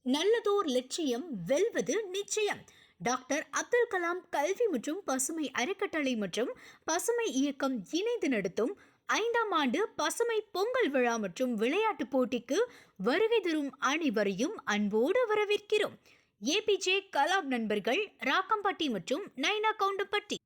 நல்லதோர் லட்சியம் வெல்வது நிச்சயம். டாக்டர் அப்துல் கலாம் கல்வி மற்றும் பசுமை அறக்கட்டளை மற்றும் பசுமை இயக்கம் இணைந்து நடத்தும் 5ஆம் ஆண்டு பசுமை பொங்கல் விழா மற்றும் விளையாட்டுப் போட்டிக்கு வருகை தரும் அனைவரையும் அன்போடு வரவேற்கிறோம். ஏபிஜே கலாம் நண்பர்கள், ராக்கம்பட்டி மற்றும் நைனா கவுண்டம்பட்டி.